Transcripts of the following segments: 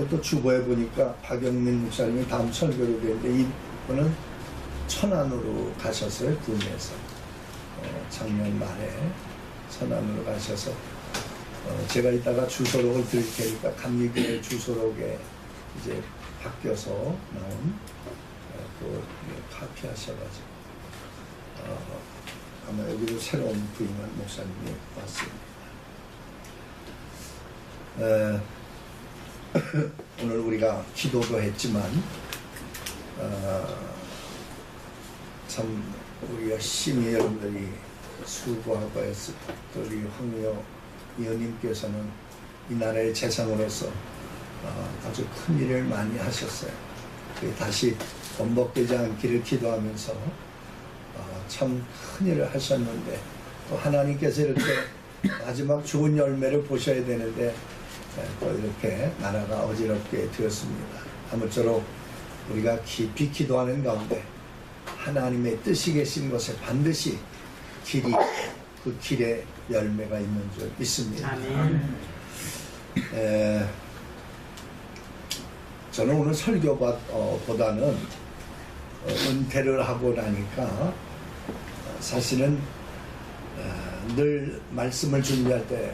또 주보에 보니까 박영민 목사님이 다음 설교로 되는데 이분은 천안으로 가셨어요. 군에서 작년 말에 천안으로 가셔서 제가 이따가 주소록을 드릴 테니까 감리교회 주소록에 이제 바뀌어서 나온 또 카피하셔가지고 아마 여기도 새로운 부임한 목사님이 왔습니다. 오늘 우리가 기도도 했지만 참 우리 열심히 여러분들이 수고하고 했을 또 우리 황미호 의원님께서는 이 나라의 재상으로서 아주 큰 일을 많이 하셨어요. 다시 번복되지 않기를 기도하면서 참 큰 일을 하셨는데 또 하나님께서 이렇게 마지막 좋은 열매를 보셔야 되는데 또 이렇게 나라가 어지럽게 되었습니다. 아무쪼록 우리가 깊이 기도하는 가운데 하나님의 뜻이 계신 곳에 반드시 그 길에 열매가 있는 줄 믿습니다. 저는 오늘 설교보다는 은퇴를 하고 나니까 사실은 늘 말씀을 준비할 때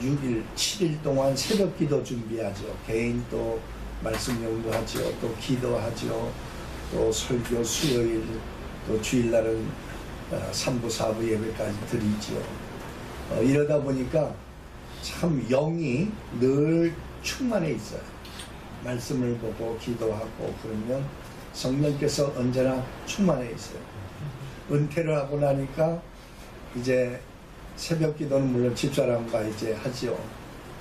6일, 7일 동안 새벽 기도 준비하죠. 개인 또 말씀 연구하죠. 또 기도하죠. 또 설교 수요일, 또 주일날은 3부, 4부 예배까지 드리죠. 이러다 보니까 참 영이 늘 충만해 있어요. 말씀을 보고 기도하고 그러면 성령께서 언제나 충만해 있어요. 은퇴를 하고 나니까 이제 새벽 기도는 물론 집사람과 이제 하지요.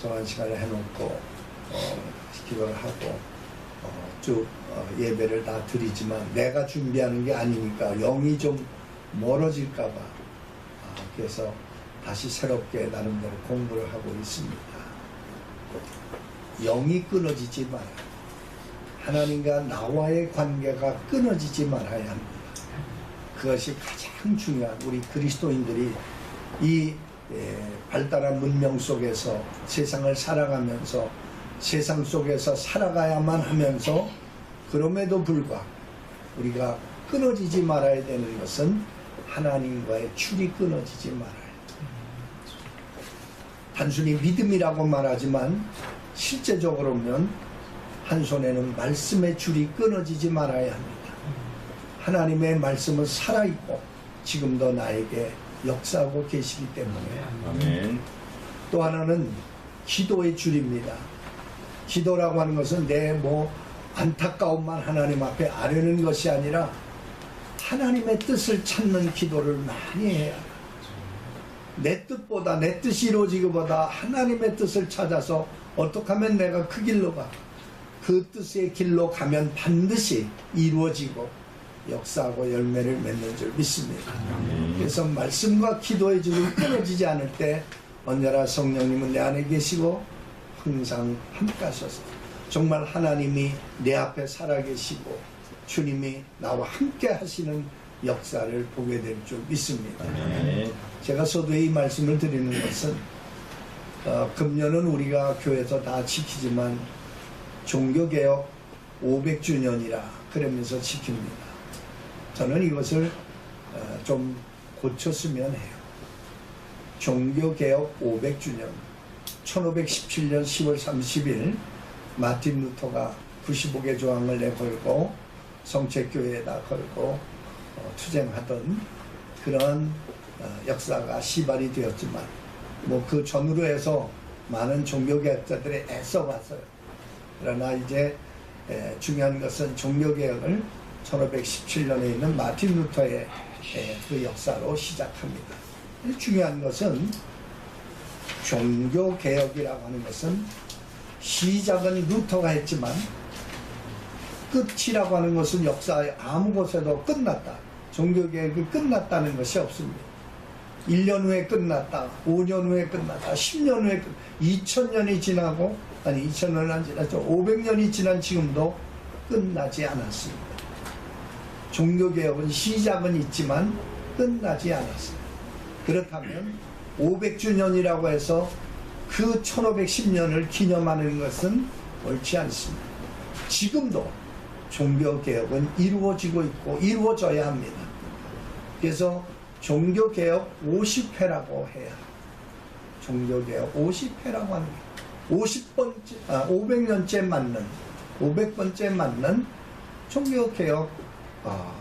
정한 시간에 해놓고 기도를 하고 쭉 예배를 다 드리지만 내가 준비하는 게 아니니까 영이 좀 멀어질까봐 그래서 다시 새롭게 나름대로 공부를 하고 있습니다. 영이 끊어지지 말아요. 하나님과 나와의 관계가 끊어지지 말아야 합니다. 그것이 가장 중요한 우리 그리스도인들이 이 발달한 문명 속에서 세상을 살아가면서 세상 속에서 살아가야만 하면서 그럼에도 불구하고 우리가 끊어지지 말아야 되는 것은 하나님과의 줄이 끊어지지 말아요. 단순히 믿음이라고 말하지만 실제적으로는 한 손에는 말씀의 줄이 끊어지지 말아야 합니다. 하나님의 말씀은 살아있고 지금도 나에게 역사하고 계시기 때문에 아멘. 또 하나는 기도의 줄입니다. 기도라고 하는 것은 내 안타까움만 하나님 앞에 아뢰는 것이 아니라 하나님의 뜻을 찾는 기도를 많이 해야 합니다. 내 뜻보다 내 뜻이 이루어지기보다 하나님의 뜻을 찾아서 어떻게 하면 내가 그 길로 가 그 뜻의 길로 가면 반드시 이루어지고 역사하고 열매를 맺는 줄 믿습니다. 그래서 말씀과 기도의 줄이 끊어지지 않을 때 언제나 성령님은 내 안에 계시고 항상 함께 하셔서 정말 하나님이 내 앞에 살아계시고 주님이 나와 함께 하시는 역사를 보게 될 줄 믿습니다. 제가 서두에 이 말씀을 드리는 것은 금년은 우리가 교회에서 다 지키지만 종교개혁 500주년이라 그러면서 지킵니다. 저는 이것을 좀 고쳤으면 해요. 종교개혁 500주년 1517년 10월 30일 마틴 루터가 95개 조항을 내걸고 성책교회에다 걸고 투쟁하던 그런 역사가 시발이 되었지만 그 전후로 해서 많은 종교개혁자들이 애써왔어요. 그러나 이제 중요한 것은 종교개혁을 1517년에 있는 마틴 루터의 그 역사로 시작합니다. 중요한 것은 종교개혁이라고 하는 것은 시작은 루터가 했지만 끝이라고 하는 것은 역사의 아무 곳에도 끝났다. 종교개혁이 끝났다는 것이 없습니다. 1년 후에 끝났다, 5년 후에 끝났다, 10년 후에 2000년이 지나고 2000년은 안 지났죠. 500년이 지난 지금도 끝나지 않았습니다. 종교개혁은 시작은 있지만 끝나지 않았습니다. 그렇다면 500주년이라고 해서 그 1510년을 기념하는 것은 옳지 않습니다. 지금도 종교개혁은 이루어지고 있고 이루어져야 합니다. 그래서 종교개혁 50회라고 해야, 종교개혁 50회라고 하는 게 500년째 맞는, 500번째 맞는 종교개혁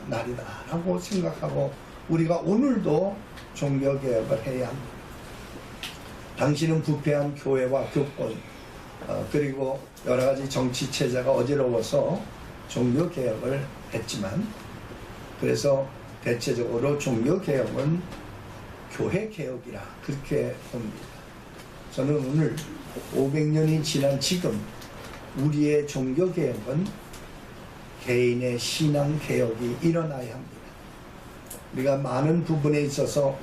날이다라고 생각하고 우리가 오늘도 종교개혁을 해야 합니다. 당신은 부패한 교회와 교권, 그리고 여러가지 정치체제가 어지러워서 종교개혁을 했지만, 그래서 대체적으로 종교개혁은 교회개혁이라 그렇게 봅니다. 저는 오늘 500년이 지난 지금 우리의 종교개혁은 개인의 신앙개혁이 일어나야 합니다. 우리가 많은 부분에 있어서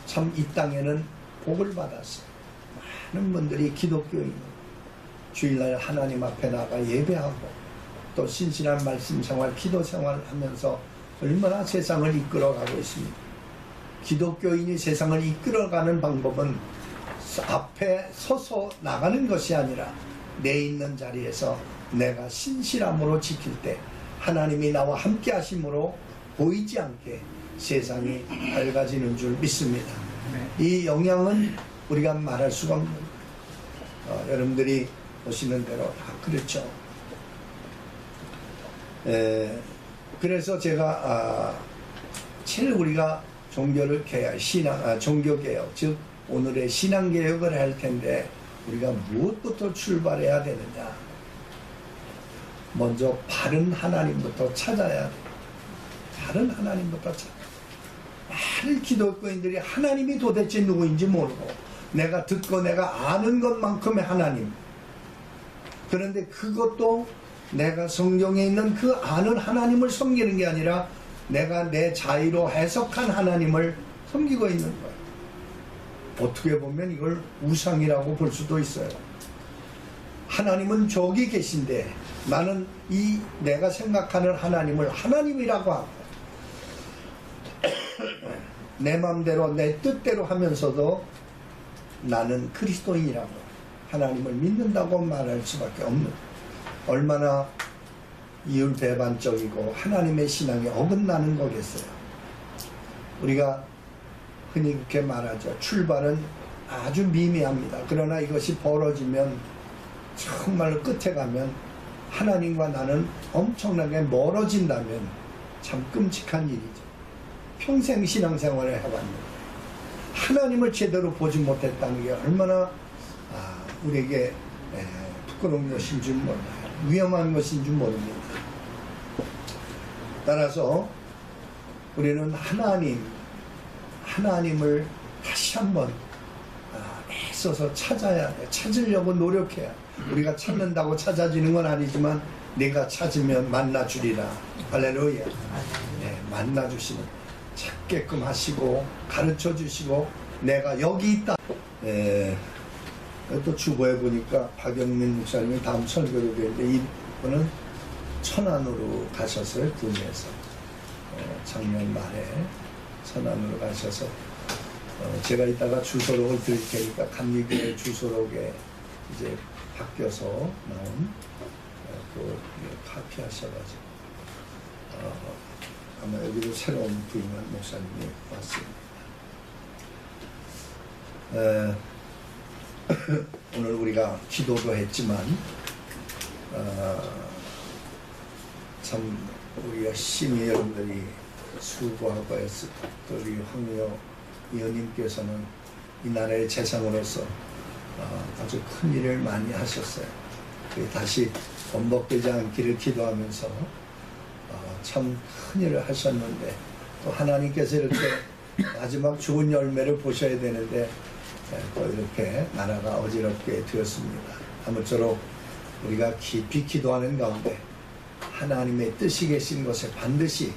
참 이 땅에는 복을 받았어요. 많은 분들이 기독교인, 주일날 하나님 앞에 나가 예배하고 또 신실한 말씀 생활, 기도 생활 하면서 얼마나 세상을 이끌어가고 있습니다. 기독교인이 세상을 이끌어가는 방법은 앞에 서서 나가는 것이 아니라 내 있는 자리에서 내가 신실함으로 지킬 때 하나님이 나와 함께 하심으로 보이지 않게 세상이 밝아지는 줄 믿습니다. 이 영향은 우리가 말할 수가 없는 거예요. 여러분들이 보시는 대로 다 그렇죠. 그래서 제가 제일 우리가 종교를 개혁, 종교개혁, 즉 오늘의 신앙개혁을 할 텐데 우리가 무엇부터 출발해야 되느냐. 먼저 바른 하나님부터 찾아야 돼. 바른 하나님부터 찾아. 많은 기독교인들이 하나님이 도대체 누구인지 모르고 내가 듣고 내가 아는 것만큼의 하나님. 그런데 그것도 내가 성경에 있는 그 아는 하나님을 섬기는 게 아니라 내가 내 자의로 해석한 하나님을 섬기고 있는 거예요. 어떻게 보면 이걸 우상이라고 볼 수도 있어요. 하나님은 저기 계신데 나는 이 내가 생각하는 하나님을 하나님이라고 하고 내 마음대로 내 뜻대로 하면서도 나는 그리스도인이라고 하나님을 믿는다고 말할 수밖에 없는, 얼마나 이율배반적이고 하나님의 신앙에 어긋나는 거겠어요. 우리가 흔히 그렇게 말하죠. 출발은 아주 미미합니다. 그러나 이것이 벌어지면 정말 끝에 가면 하나님과 나는 엄청나게 멀어진다면 참 끔찍한 일이죠. 평생 신앙생활을 해봤는데 하나님을 제대로 보지 못했다는 게 얼마나 우리에게 부끄러운 것인 줄 몰라요. 위험한 것인 줄 모릅니다. 따라서 우리는 하나님을 다시 한번 애써서 찾아야 돼. 찾으려고 노력해야 돼. 우리가 찾는다고 찾아지는 건 아니지만 내가 찾으면 만나주리라. 할렐루야. 네, 만나주시는, 찾게끔 하시고 가르쳐주시고 내가 여기 있다. 또 주보에 보니까 박영민 목사님이 다음 설교를 했는데 이분은 천안으로 가셨어요. 군에서 작년 말에 천안으로 가셔서 제가 이따가 주소록을 드릴 테니까 감리교회 주소록에 이제 바뀌어서 나온 그 카피하셔가지고 아마 여기도 새로운 부임한 목사님이 왔습니다. 오늘 우리가 기도도 했지만 참 우리 열심히 여러분들이 수고하고 했을 또 우리 황미호 의원님께서는 이 나라의 재상으로서 아주 큰 일을 많이 하셨어요. 다시 번복되지 않기를 기도하면서 참 큰 일을 하셨는데 또 하나님께서 이렇게 마지막 좋은 열매를 보셔야 되는데 또 이렇게 나라가 어지럽게 되었습니다. 아무쪼록 우리가 깊이 기도하는 가운데 하나님의 뜻이 계신 곳에 반드시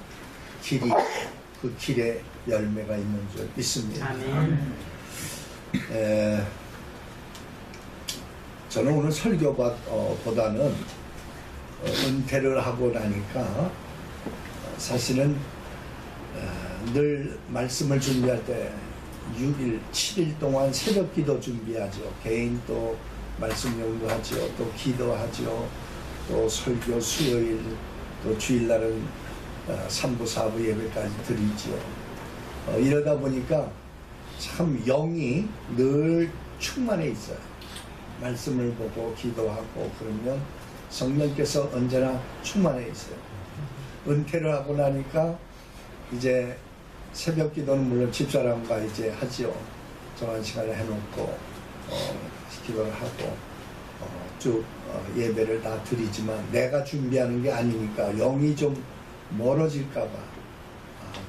그 길에 열매가 있는 줄 믿습니다. 아멘. 저는 오늘 설교보다는 은퇴를 하고 나니까 사실은 늘 말씀을 준비할 때 6일, 7일 동안 새벽 기도 준비하죠. 개인 또 말씀 연구하죠. 또 기도하죠. 또 설교 수요일, 또 주일날은 3부, 4부 예배까지 드리죠. 이러다 보니까 참 영이 늘 충만해 있어요. 말씀을 보고 기도하고 그러면 성령께서 언제나 충만해 있어요. 은퇴를 하고 나니까 이제 새벽 기도는 물론 집사람과 이제 하지요. 정한 시간을 해놓고 기도를 하고 쭉 예배를 다 드리지만 내가 준비하는 게 아니니까 영이 좀 멀어질까봐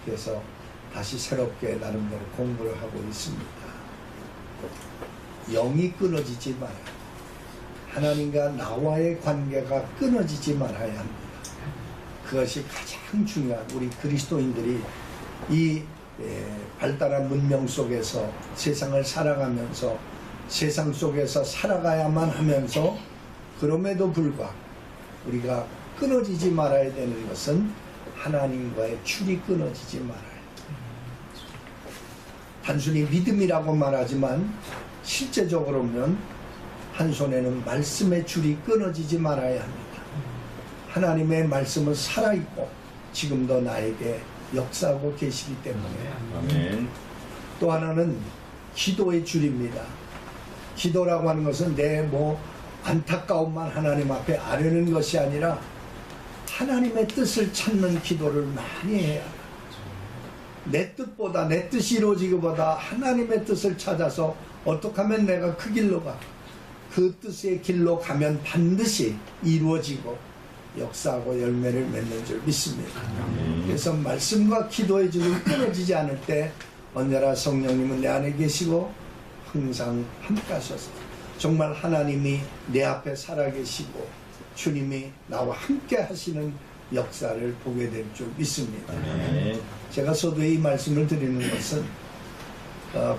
그래서 다시 새롭게 나름대로 공부를 하고 있습니다. 영이 끊어지지 말아요. 하나님과 나와의 관계가 끊어지지 말아야 합니다. 그것이 가장 중요한 우리 그리스도인들이 이 발달한 문명 속에서 세상을 살아가면서 세상 속에서 살아가야만 하면서 그럼에도 불구하고 우리가 끊어지지 말아야 되는 것은 하나님과의 줄이 끊어지지 말아요. 단순히 믿음이라고 말하지만 실제적으로는 한 손에는 말씀의 줄이 끊어지지 말아야 합니다. 하나님의 말씀은 살아있고 지금도 나에게 역사하고 계시기 때문에 아멘. 또 하나는 기도의 줄입니다. 기도라고 하는 것은 내 안타까움만 하나님 앞에 아뢰는 것이 아니라 하나님의 뜻을 찾는 기도를 많이 해야 합니다. 내 뜻보다 내 뜻이 이루어지기보다 하나님의 뜻을 찾아서 어떻게 하면 내가 그 길로 가 그 뜻의 길로 가면 반드시 이루어지고 역사하고 열매를 맺는 줄 믿습니다. 그래서 말씀과 기도의 줄이 끊어지지 않을 때 언제나 성령님은 내 안에 계시고 항상 함께 하셔서 정말 하나님이 내 앞에 살아계시고 주님이 나와 함께 하시는 역사를 보게 될 줄 믿습니다. 제가 서두에 이 말씀을 드리는 것은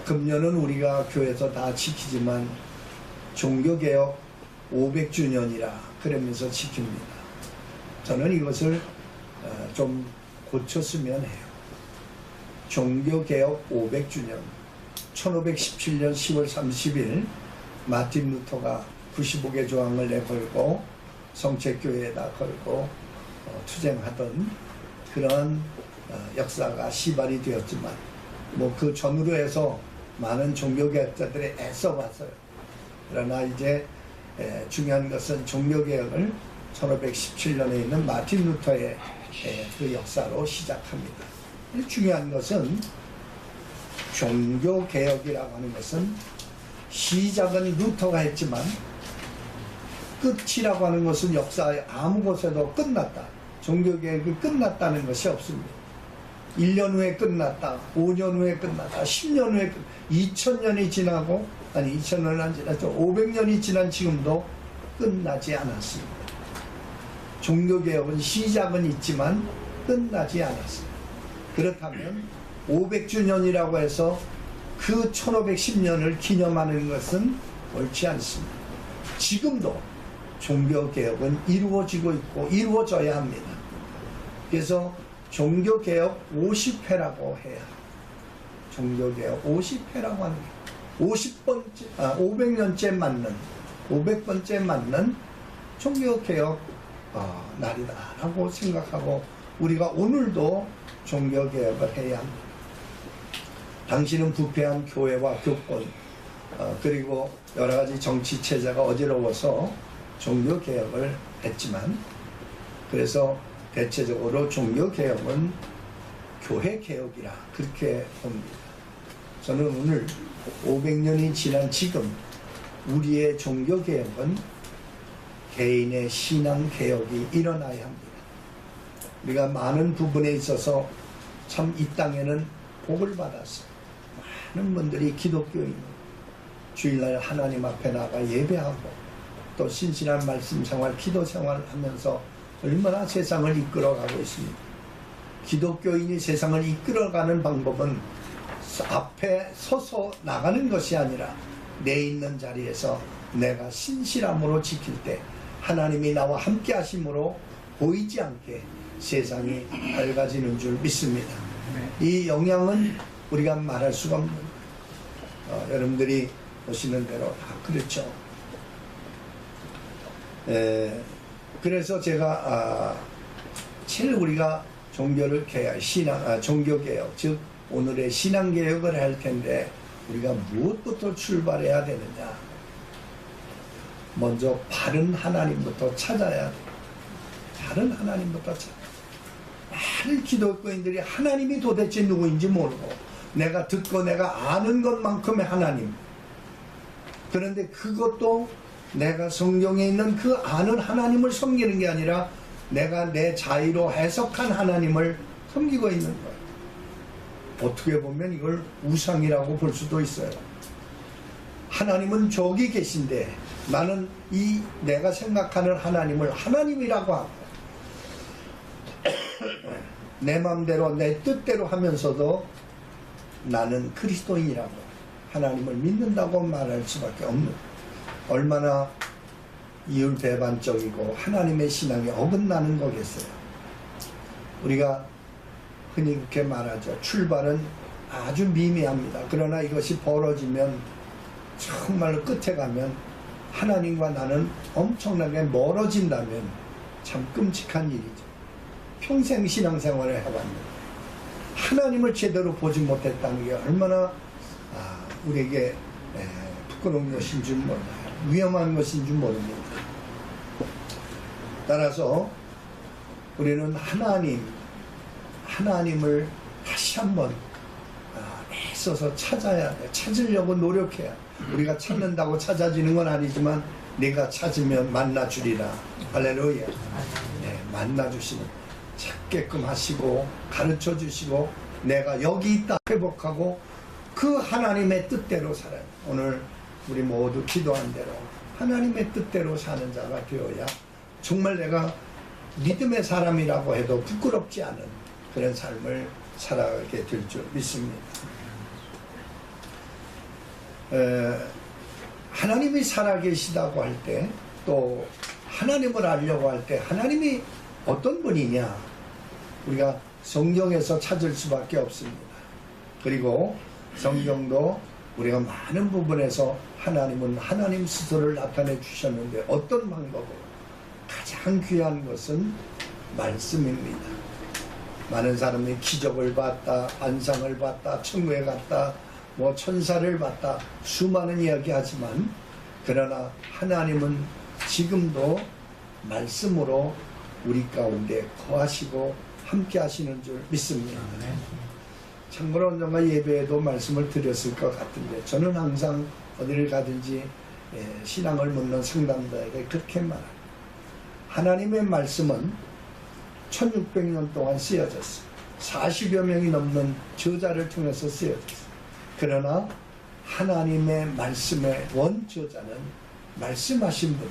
금년은 우리가 교회에서 다 지키지만 종교개혁 500주년이라 그러면서 지킵니다. 저는 이것을 좀 고쳤으면 해요. 종교개혁 500주년 1517년 10월 30일 마틴 루터가 95개 조항을 내걸고 성책교회에다 걸고 투쟁하던 그런 역사가 시발이 되었지만 그 전후로 해서 많은 종교개혁자들이 애써봤어요. 그러나 이제 중요한 것은 종교개혁을 1517년에 있는 마틴 루터의 그 역사로 시작합니다. 중요한 것은 종교개혁이라고 하는 것은 시작은 루터가 했지만 끝이라고 하는 것은 역사의 아무 곳에도 끝났다. 종교개혁이 끝났다는 것이 없습니다. 1년 후에 끝났다. 5년 후에 끝났다. 10년 후에 2000년이 지나고 2000년은 안 지났죠. 500년이 지난 지금도 끝나지 않았습니다. 종교개혁은 시작은 있지만 끝나지 않았습니다. 그렇다면 500주년이라고 해서 그 1510년을 기념하는 것은 옳지 않습니다. 지금도 종교개혁은 이루어지고 있고 이루어져야 합니다. 그래서 종교개혁 50회라고 해야 종교개혁 50회라고 하는 게 500년째 맞는 500번째 맞는 종교개혁 날이다라고 생각하고 우리가 오늘도 종교개혁을 해야 합니다. 당시는 부패한 교회와 교권 그리고 여러가지 정치체제가 어지러워서 종교개혁을 했지만 그래서 대체적으로 종교개혁은 교회개혁이라 그렇게 봅니다. 저는 오늘 500년이 지난 지금 우리의 종교개혁은 개인의 신앙개혁이 일어나야 합니다. 우리가 많은 부분에 있어서 참 이 땅에는 복을 받았어요. 많은 분들이 기독교인 주일날 하나님 앞에 나가 예배하고 또 신실한 말씀 생활, 기도 생활을 하면서 얼마나 세상을 이끌어가고 있습니다. 기독교인이 세상을 이끌어가는 방법은 앞에 서서 나가는 것이 아니라 내 있는 자리에서 내가 신실함으로 지킬 때 하나님이 나와 함께 하심으로 보이지 않게 세상이 밝아지는 줄 믿습니다. 이 영향은 우리가 말할 수가 없는 여러분들이 보시는 대로 다 그렇죠. 그래서 제가 제일 우리가 종교를 종교개혁, 즉 오늘의 신앙개혁을 할 텐데 우리가 무엇부터 출발해야 되느냐? 먼저 바른 하나님부터 찾아야 돼. 바른 하나님부터 찾아. 많은 기독교인들이 하나님이 도대체 누구인지 모르고 내가 듣고 내가 아는 것만큼의 하나님. 그런데 그것도 내가 성경에 있는 그 아는 하나님을 섬기는 게 아니라 내가 내 자의로 해석한 하나님을 섬기고 있는 거예요. 어떻게 보면 이걸 우상이라고 볼 수도 있어요. 하나님은 저기 계신데 나는 이 내가 생각하는 하나님을 하나님이라고 하고 내 마음대로 내 뜻대로 하면서도 나는 그리스도인이라고 하나님을 믿는다고 말할 수밖에 없는, 얼마나 이율배반적이고 하나님의 신앙에 어긋나는 거겠어요. 우리가 흔히 그렇게 말하죠. 출발은 아주 미미합니다. 그러나 이것이 벌어지면 정말로 끝에 가면 하나님과 나는 엄청나게 멀어진다면 참 끔찍한 일이죠. 평생 신앙생활을 해봤는데 하나님을 제대로 보지 못했다는 게 얼마나 우리에게 부끄러운 것인 줄 몰라요. 위험한 것인 줄 모릅니다. 따라서 우리는 하나님을 다시 한번 애써서 찾아야 돼. 찾으려고 노력해야 돼. 우리가 찾는다고 찾아지는 건 아니지만 내가 찾으면 만나주리라. 할렐루야. 만나주시는, 찾게끔 하시고 가르쳐 주시고 내가 여기 있다 회복하고 그 하나님의 뜻대로 살아요. 오늘 우리 모두 기도한 대로 하나님의 뜻대로 사는 자가 되어야 정말 내가 믿음의 사람이라고 해도 부끄럽지 않은 그런 삶을 살아가게 될 줄 믿습니다. 하나님이 살아계시다고 할 때, 또 하나님을 알려고 할 때 하나님이 어떤 분이냐 우리가 성경에서 찾을 수밖에 없습니다. 그리고 성경도 우리가 많은 부분에서 하나님은 하나님 스스로를 나타내 주셨는데 어떤 방법으로? 가장 귀한 것은 말씀입니다. 많은 사람이 기적을 봤다, 안상을 봤다, 천국에 갔다, 뭐 천사를 봤다, 수많은 이야기 하지만 그러나 하나님은 지금도 말씀으로 우리 가운데 거하시고 함께 하시는 줄 믿습니다. 참고로 언젠가 예배에도 말씀을 드렸을 것 같은데 저는 항상 어디를 가든지 신앙을 묻는 성당자에게 그렇게 말합니다. 하나님의 말씀은 1600년 동안 쓰여졌어요. 40여 명이 넘는 저자를 통해서 쓰여졌어요. 그러나 하나님의 말씀의 원저자는 말씀하신 분,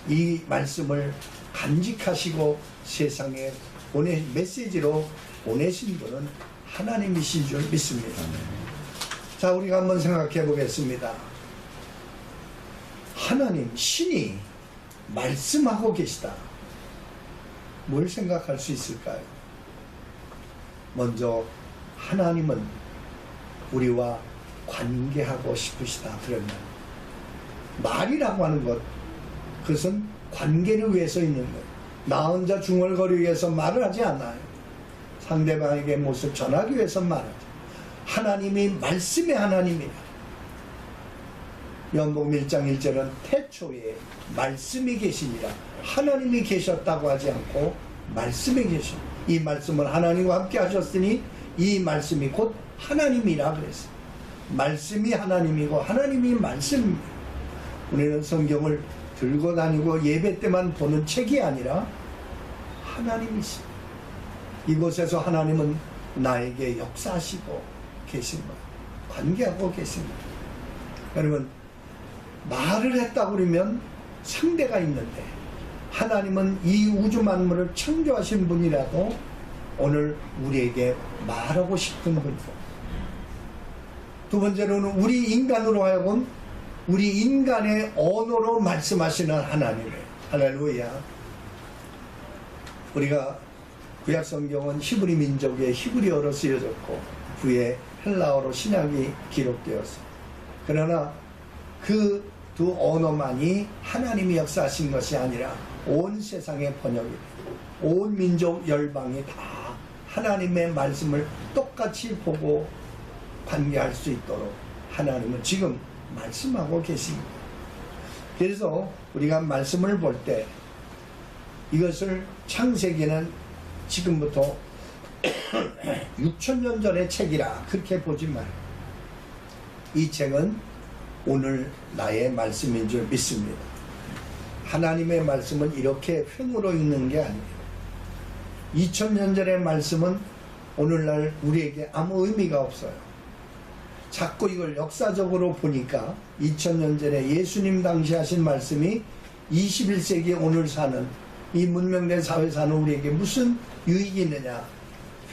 이 말씀을 간직하시고 세상에 메시지로 보내신 분은 하나님이신 줄 믿습니다. 자, 우리가 한번 생각해 보겠습니다. 하나님, 신이 말씀하고 계시다. 뭘 생각할 수 있을까요? 먼저 하나님은 우리와 관계하고 싶으시다. 그러면 말이라고 하는 것, 그것은 관계를 위해서 있는 것. 나 혼자 중얼거리기 위해서 말을 하지 않아요. 상대방에게 모습 전하기 위해서 말하죠. 하나님이 말씀의 하나님이다. 요한복음 1장 1절은 태초에 말씀이 계시니라. 하나님이 계셨다고 하지 않고 말씀이 계셔. 이 말씀은 하나님과 함께 하셨으니 이 말씀이 곧 하나님이라 그랬어요. 말씀이 하나님이고 하나님이 말씀입니다. 우리는 성경을 들고 다니고 예배 때만 보는 책이 아니라 하나님이십니다. 이곳에서 하나님은 나에게 역사하시고 계신 거예요. 관계하고 계십니다. 여러분, 말을 했다고 그러면 상대가 있는데 하나님은 이 우주 만물을 창조하신 분이라도 오늘 우리에게 말하고 싶은 분이고, 두 번째로는 우리 인간으로 하여금 우리 인간의 언어로 말씀하시는 하나님이에요. 할렐루야. 우리가 구약 성경은 히브리 민족의 히브리어로 쓰여졌고 후에 헬라어로 신약이 기록되었습니다. 그러나 그 두 언어만이 하나님이 역사하신 것이 아니라 온 세상의 번역이, 온 민족 열방이 다 하나님의 말씀을 똑같이 보고 관계할 수 있도록 하나님은 지금 말씀하고 계십니다. 그래서 우리가 말씀을 볼 때 이것을 창세기는 지금부터 6,000년 전의 책이라 그렇게 보지 말아요. 이 책은 오늘 나의 말씀인 줄 믿습니다. 하나님의 말씀은 이렇게 횡으로 읽는 게 아니에요. 2000년 전의 말씀은 오늘날 우리에게 아무 의미가 없어요. 자꾸 이걸 역사적으로 보니까 2000년 전에 예수님 당시 하신 말씀이 21세기 오늘 사는 이 문명된 사회 사는 우리에게 무슨 유익이 있느냐,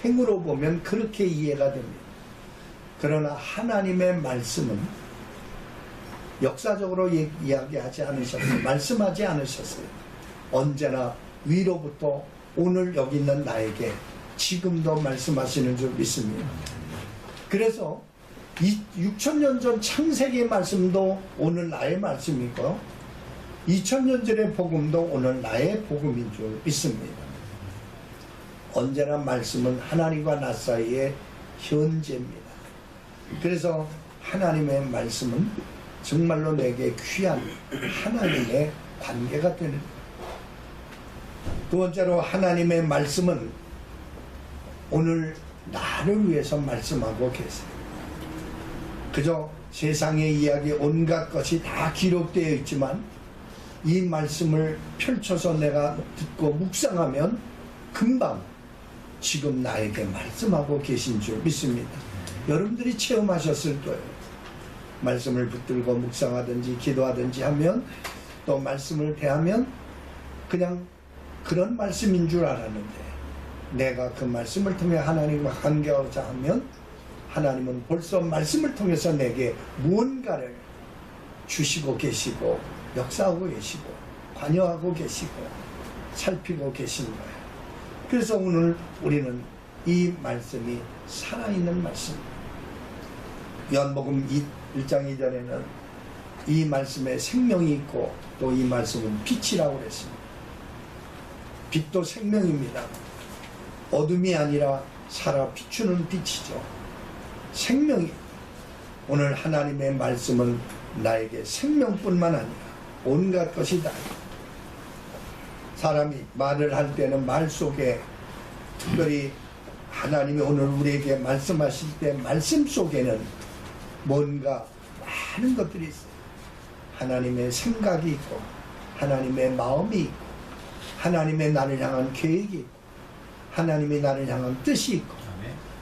횡으로 보면 그렇게 이해가 됩니다. 그러나 하나님의 말씀은 역사적으로 이야기하지 않으셨어요. 말씀하지 않으셨어요. 언제나 위로부터 오늘 여기 있는 나에게 지금도 말씀하시는 줄 믿습니다. 그래서 6,000년 전 창세기의 말씀도 오늘 나의 말씀이고 2000년 전의 복음도 오늘 나의 복음인 줄 믿습니다. 언제나 말씀은 하나님과 나 사이의 현재입니다. 그래서 하나님의 말씀은 정말로 내게 귀한 하나님의 관계가 되는. 두 번째로 하나님의 말씀은 오늘 나를 위해서 말씀하고 계세요. 그저 세상의 이야기 온갖 것이 다 기록되어 있지만 이 말씀을 펼쳐서 내가 듣고 묵상하면 금방 지금 나에게 말씀하고 계신 줄 믿습니다. 여러분들이 체험하셨을 거예요. 말씀을 붙들고 묵상하든지 기도하든지 하면 또 말씀을 대하면 그냥 그런 말씀인 줄 알았는데 내가 그 말씀을 통해 하나님과 관계하고자 하면 하나님은 벌써 말씀을 통해서 내게 무언가를 주시고 계시고 역사하고 계시고 관여하고 계시고 살피고 계신 거예요. 그래서 오늘 우리는 이 말씀이 살아있는 말씀입니다. 요한복음 1장 2절에는 이 말씀에 생명이 있고 또 이 말씀은 빛이라고 그랬습니다. 빛도 생명입니다. 어둠이 아니라 살아 비추는 빛이죠. 생명이. 오늘 하나님의 말씀은 나에게 생명뿐만 아니라 온갖 것이 다. 사람이 말을 할 때는 말 속에 특별히 하나님이 오늘 우리에게 말씀하실 때 말씀 속에는 뭔가 많은 것들이 있어요. 하나님의 생각이 있고 하나님의 마음이 있고 하나님의 나를 향한 계획이 있고 하나님의 나를 향한 뜻이 있고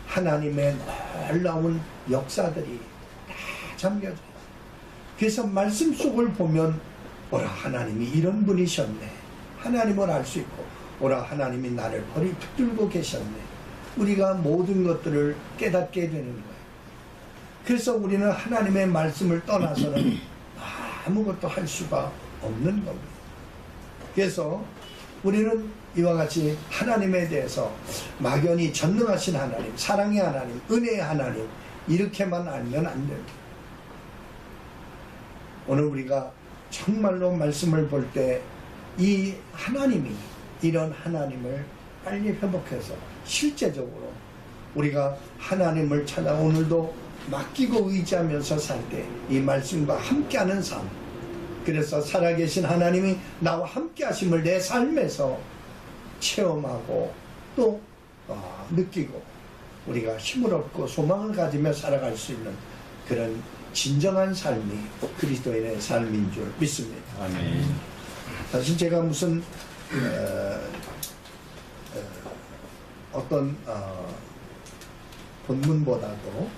하나님의 놀라운 역사들이 다 잠겨져 있어요. 그래서 말씀 속을 보면 오라 하나님이 이런 분이셨네. 하나님을 알 수 있고 오라 하나님이 나를 허리 붙들고 계셨네. 우리가 모든 것들을 깨닫게 되는 거예요. 그래서 우리는 하나님의 말씀을 떠나서는 아무것도 할 수가 없는 겁니다. 그래서 우리는 이와 같이 하나님에 대해서 막연히 전능하신 하나님, 사랑의 하나님, 은혜의 하나님 이렇게만 알면 안 됩니다. 오늘 우리가 정말로 말씀을 볼 때 이 하나님이 이런 하나님을 빨리 회복해서 실제적으로 우리가 하나님을 찾아 오늘도 맡기고 의지하면서 살 때 이 말씀과 함께하는 삶, 그래서 살아계신 하나님이 나와 함께 하심을 내 삶에서 체험하고 또 느끼고 우리가 힘을 얻고 소망을 가지며 살아갈 수 있는 그런 진정한 삶이 그리스도인의 삶인 줄 믿습니다. 아멘. 사실 제가 무슨 어떤 본문보다도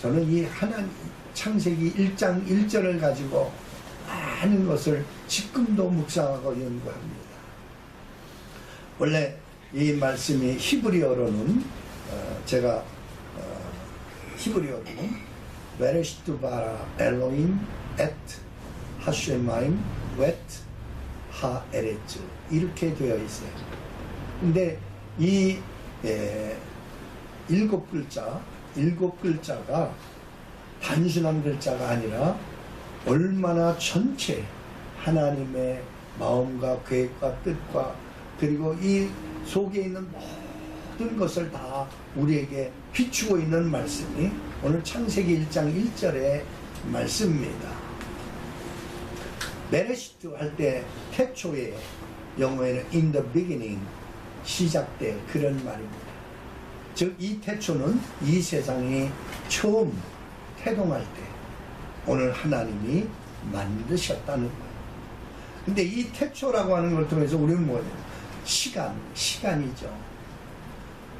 저는 이 하나님 창세기 1장 1절을 가지고 많은 것을 지금도 묵상하고 연구합니다. 원래 이 말씀이 히브리어로는 제가 히브리어로는 베레시트 바라 엘로임 엣 하쉐마임 웻 하에레츠 이렇게 되어 있어요. 근데 이 일곱 글자가 단순한 글자가 아니라 얼마나 전체 하나님의 마음과 계획과 뜻과 그리고 이 속에 있는 모든 것을 다 우리에게 비추고 있는 말씀이 오늘 창세기 1장 1절의 말씀입니다. 베레시트 할 때 태초에 영어에는 in the beginning 시작될 그런 말입니다. 즉 이 태초는 이 세상이 처음 태동할 때 오늘 하나님이 만드셨다는 거예요. 근데 이 태초라고 하는 걸 통해서 우리는 뭐예요? 시간이죠.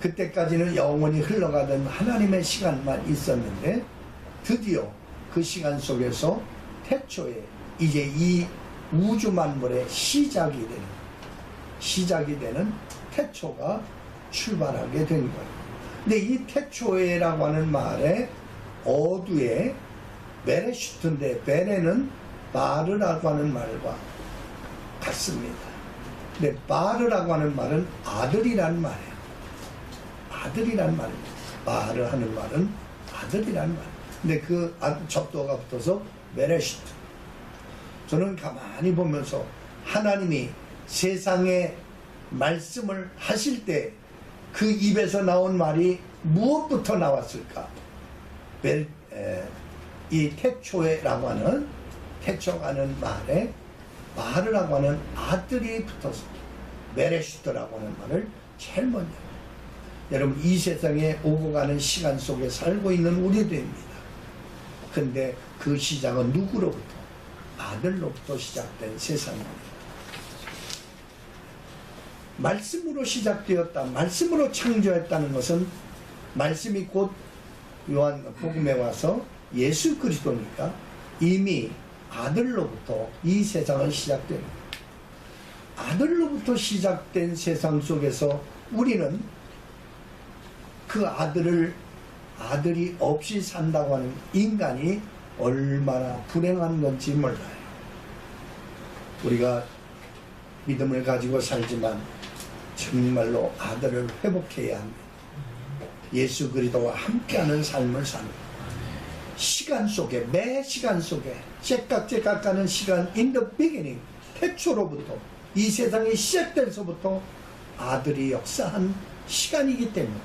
그때까지는 영원히 흘러가던 하나님의 시간만 있었는데 드디어 그 시간 속에서 태초에 이제 이 우주 만물의 시작이 되는 태초가 출발하게 된 거예요. 근데 이 태초에라고 하는 말에 어두에 베레슈트인데 베레는 바르라고 하는 말과 같습니다. 근데 바르라고 하는 말은 아들이란 말이에요. 아들이란 말입니다. 바르 하는 말은 아들이란 말. 근데 그 접두어가 붙어서 베레슈트. 저는 가만히 보면서 하나님이 세상에 말씀을 하실 때 그 입에서 나온 말이 무엇부터 나왔을까? 이 태초에라고 하는 태초가는 말에 바르라고 하는 아들이 붙어서 베레슈트라고 하는 말을 제일 먼저. 여러분 이 세상에 오고 가는 시간 속에 살고 있는 우리들입니다. 근데 그 시작은 누구로부터? 아들로부터 시작된 세상입니다. 말씀으로 시작되었다. 말씀으로 창조했다는 것은 말씀이 곧 요한복음에 와서 예수 그리스도니까 이미 아들로부터 이 세상은 시작됩니다. 아들로부터 시작된 세상 속에서 우리는 그 아들이 없이 산다고 하는 인간이 얼마나 불행한 건지 몰라요. 우리가 믿음을 가지고 살지만 정말로 아들을 회복해야 합니다. 예수 그리스도와 함께하는 삶을 사는 시간 속에 매 시간 속에 째깍째깍 가는 시간 in the beginning 태초로부터 이 세상이 시작돼서부터 아들이 역사한 시간이기 때문에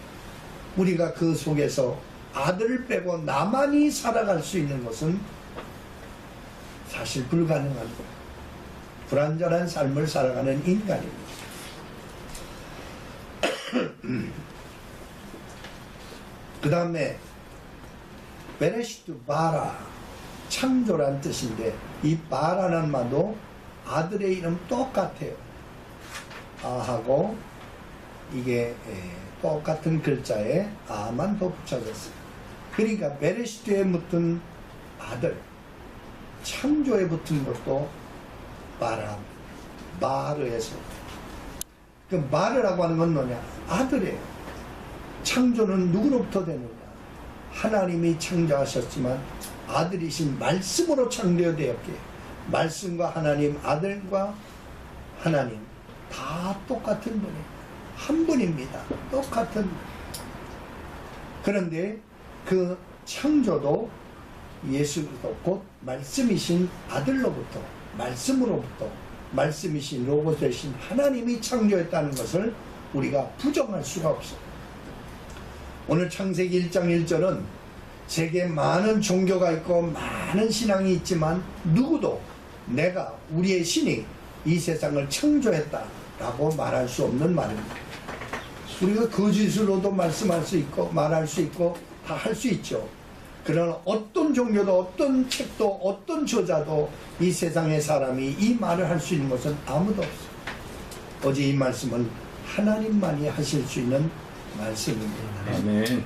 우리가 그 속에서 아들을 빼고 나만이 살아갈 수 있는 것은 사실 불가능한 거예요. 불완전한 삶을 살아가는 인간입니다. 그 다음에 베레시트 바라 창조란 뜻인데 이 바라는 말도 아들의 이름 똑같아요. 아하고 이게 똑같은 글자에 아만 더 붙여졌어요. 그러니까 베레시트에 붙은 아들 창조에 붙은 것도 바라 바르에서 그 바르라고 하는 건 뭐냐? 아들이에요. 창조는 누구로부터 되느냐? 하나님이 창조하셨지만 아들이신 말씀으로 창조되었기에 말씀과 하나님, 아들과 하나님 다 똑같은 분이에요. 한 분입니다. 똑같은. 그런데 그 창조도 예수 그리스도 곧 말씀이신 아들로부터 말씀으로부터 말씀이신 로고 되신 하나님이 창조했다는 것을 우리가 부정할 수가 없어요. 오늘 창세기 1장 1절은 세계에 많은 종교가 있고 많은 신앙이 있지만 누구도 내가 우리의 신이 이 세상을 창조했다라고 말할 수 없는 말입니다. 우리가 거짓으로도 말씀할 수 있고 말할 수 있고 다 할 수 있죠. 그러나 어떤 종교도 어떤 책도 어떤 저자도 이 세상의 사람이 이 말을 할 수 있는 것은 아무도 없어요. 어제 이 말씀은 하나님만이 하실 수 있는 말씀입니다. 아멘.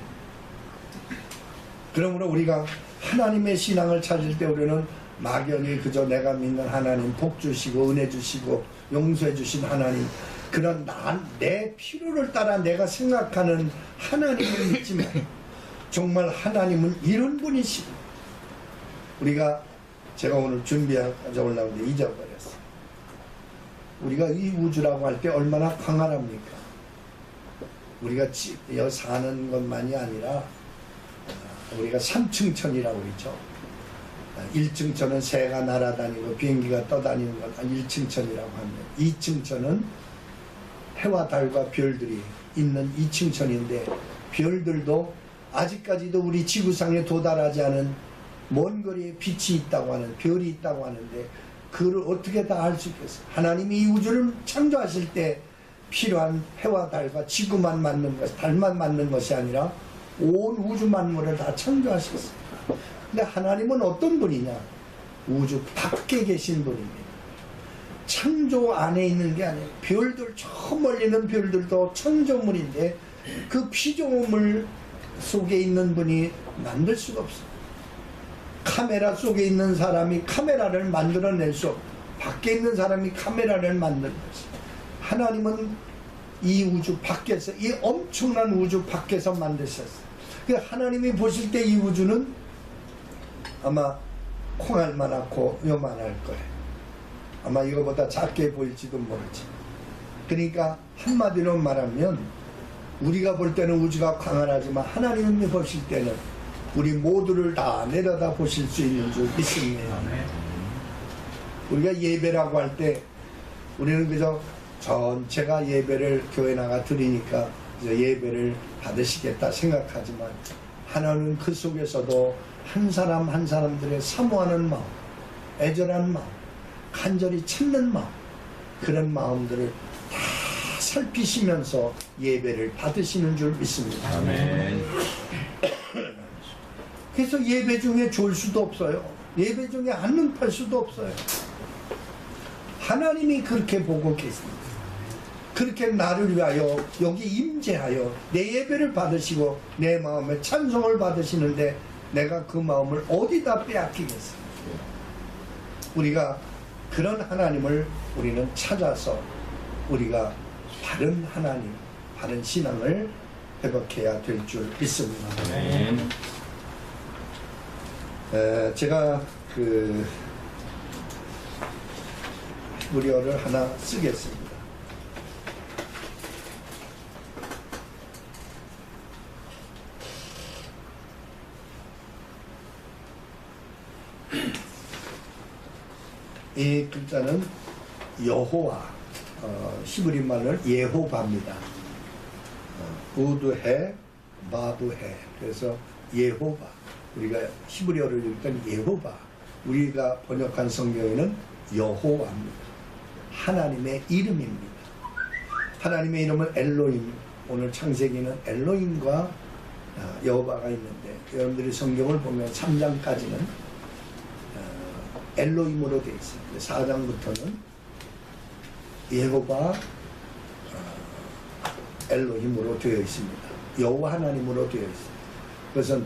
그러므로 우리가 하나님의 신앙을 찾을 때 우리는 막연히 그저 내가 믿는 하나님 복 주시고 은혜 주시고 용서해 주신 하나님 그런 내 필요를 따라 내가 생각하는 하나님을 믿지만 정말 하나님은 이런 분이시고 우리가 제가 오늘 준비하자 올라오는데 잊어버렸어요. 우리가 이 우주라고 할 때 얼마나 광활합니까? 우리가 여기 사는 것만이 아니라 우리가 3층천이라고 그러죠. 1층천은 새가 날아다니고 비행기가 떠다니는 것 1층천이라고 합니다. 2층천은 해와 달과 별들이 있는 2층천인데, 별들도 아직까지도 우리 지구상에 도달하지 않은 먼 거리에 빛이 있다고 하는, 별이 있다고 하는데, 그걸 어떻게 다 알 수 있겠어요? 하나님이 이 우주를 창조하실 때 필요한 해와 달과 지구만 만든 것, 달만 만든 것이 아니라 온 우주 만물을 다 창조하셨어요. 근데 하나님은 어떤 분이냐? 우주 밖에 계신 분입니다. 창조 안에 있는 게 아니에요. 별들, 저 멀리 있는 별들도 천조물인데 그 피조물 속에 있는 분이 만들 수가 없어요. 카메라 속에 있는 사람이 카메라를 만들어낼 수 없고, 밖에 있는 사람이 카메라를 만드는 것이. 하나님은 이 우주 밖에서, 이 엄청난 우주 밖에서 만드셨어요. 하나님이 보실 때 이 우주는 아마 콩알만하고 요만할 거예요. 아마 이거보다 작게 보일지도 모르지. 그러니까 한마디로 말하면 우리가 볼 때는 우주가 광활하지만 하나님이 보실 때는 우리 모두를 다 내려다 보실 수 있는 줄 믿습니다. 우리가 예배라고 할 때 우리는 그저 전체가 예배를 교회 나가 드리니까 예배를 받으시겠다 생각하지만, 하나님은 그 속에서도 한 사람 한 사람들의 사모하는 마음, 애절한 마음, 간절히 찾는 마음, 그런 마음들을 다 살피시면서 예배를 받으시는 줄 믿습니다. 아멘. 그래서 예배 중에 졸 수도 없어요. 예배 중에 안눈 팔 수도 없어요. 하나님이 그렇게 보고 계십니다. 그렇게 나를 위하여 여기 임재하여 내 예배를 받으시고 내 마음에 찬송을 받으시는데, 내가 그 마음을 어디다 빼앗기겠어요? 우리가 그런 하나님을 우리는 찾아서 우리가 바른 하나님, 바른 신앙을 회복해야 될 줄 믿습니다. 아멘. 제가 그 히브리어를 하나 쓰겠습니다. 이 글자는 여호와, 히브리 말로 예호바입니다. 우드해, 바브해. 그래서 예호바. 우리가 히브리어를 읽던 예호바. 우리가 번역한 성경에는 여호와입니다. 하나님의 이름입니다. 하나님의 이름은 엘로힘. 오늘 창세기는 엘로힘과 여호바가 있는데, 여러분들이 성경을 보면 3장까지는 엘로힘으로 되어 있습니다. 4장부터는 예호바 엘로힘으로 되어 있습니다. 여호와 하나님으로 되어 있습니다. 그것은